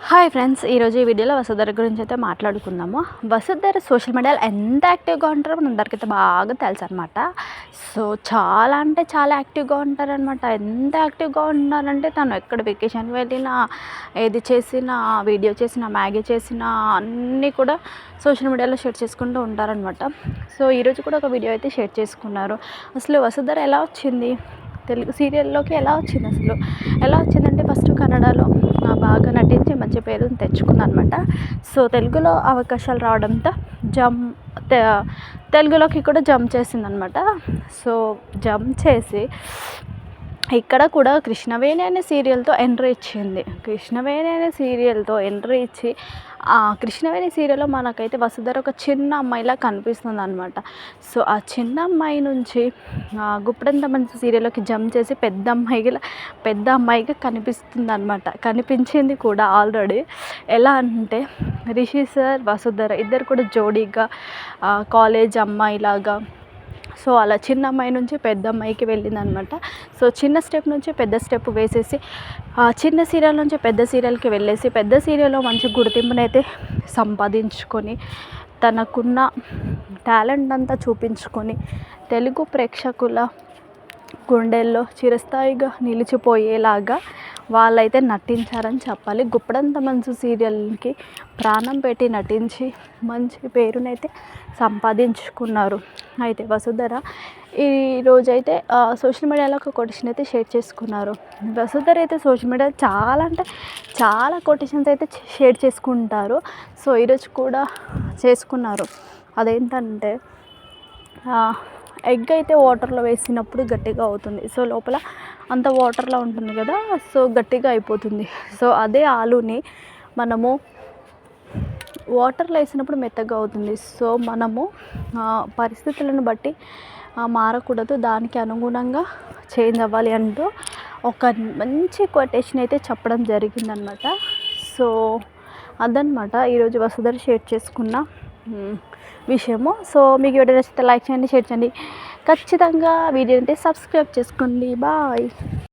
Hi friends, ఈరోజు ఈ వీడియోలో వసుధర గురించి అయితే మాట్లాడుకుందాము. వసుధర సోషల్ మీడియాలో ఎంత యాక్టివ్గా ఉంటారో మనందరికైతే బాగా తెలుసు అనమాట. సో చాలా అంటే చాలా యాక్టివ్గా ఉంటారనమాట. ఎంత యాక్టివ్గా ఉన్నారంటే తను ఎక్కడ వెకేషన్కి వెళ్ళినా, ఏది చేసినా, వీడియో చేసినా, మ్యాగీ చేసినా అన్నీ కూడా సోషల్ మీడియాలో షేర్ చేసుకుంటూ ఉంటారనమాట. సో ఈరోజు కూడా ఒక వీడియో అయితే షేర్ చేసుకున్నారు. అసలు వసుధర ఎలా వచ్చింది, తెలుగు సీరియల్లోకి ఎలా వచ్చింది, అసలు ఎలా వచ్చిందంటే ఫస్ట్ కన్నడలో బాగా నటించి మంచి పేరు తెచ్చుకుందనమాట. సో తెలుగులో అవకాశాలు రావడంతో తెలుగులోకి కూడా జంప్ చేసిందనమాట. సో జంప్ చేసి ఇక్కడ కూడా కృష్ణవేణి అనే సీరియల్తో ఎంట్రీ ఇచ్చింది. కృష్ణవేణి అనే సీరియల్తో ఎంట్రీ ఇచ్చి కృష్ణవేణి సీరియల్లో మనకైతే వసుధర ఒక చిన్న అమ్మాయిలా కనిపిస్తుంది అనమాట. సో ఆ చిన్న అమ్మాయి నుంచి గుప్పడంత మంచి సీరియల్లోకి జంప్ చేసి పెద్ద అమ్మాయిగా కనిపిస్తుంది అనమాట. కనిపించింది కూడా ఆల్రెడీ. ఎలా అంటే రిషి సార్, వసుధర ఇద్దరు కూడా జోడీగా కాలేజ్ అమ్మాయిలాగా, సో అలా చిన్న అమ్మాయి నుంచి పెద్ద అమ్మాయికి వెళ్ళిందనమాట. సో చిన్న స్టెప్ నుంచి పెద్ద స్టెప్ వేసేసి చిన్న సీరియల్ నుంచి పెద్ద సీరియల్కి వెళ్ళేసి పెద్ద సీరియల్లో మంచి గుర్తింపునైతే సంపాదించుకొని తనకున్న టాలెంట్ అంతా చూపించుకొని తెలుగు ప్రేక్షకుల గుండెల్లో చిరస్థాయిగా నిలిచిపోయేలాగా వాళ్ళైతే నటించారని చెప్పాలి. గుప్పడంత మంచి సీరియల్కి ప్రాణం పెట్టి నటించి మంచి పేరునైతే సంపాదించుకున్నారు. అయితే వసుధర ఈరోజైతే సోషల్ మీడియాలో ఒక కొటేషన్ అయితే షేర్ చేసుకున్నారు. వసుధర అయితే సోషల్ మీడియా చాలా అంటే చాలా కొటేషన్స్ అయితే షేర్ చేసుకుంటారు. సో ఈరోజు కూడా చేసుకున్నారు. అదేంటంటే ఎగ్ అయితే వాటర్లో వేసినప్పుడు గట్టిగా అవుతుంది. సో లోపల అంత వాటర్లో ఉంటుంది కదా, సో గట్టిగా అయిపోతుంది. సో అదే ఆలుని మనము వాటర్లో వేసినప్పుడు మెత్తగా అవుతుంది. సో మనము పరిస్థితులను బట్టి మారకూడదు, దానికి అనుగుణంగా చేంజ్ అవ్వాలి అంటూ ఒక మంచి కొటేషన్ అయితే చెప్పడం జరిగిందనమాట. సో అదనమాట ఈరోజు వసుధర షేర్ చేసుకున్న విషయము. సో మీకు వీడియో నచ్చితే లైక్ చేయండి, షేర్ చేయండి, ఖచ్చితంగా వీడియో అంటే సబ్స్క్రైబ్ చేసుకోండి. బాయ్.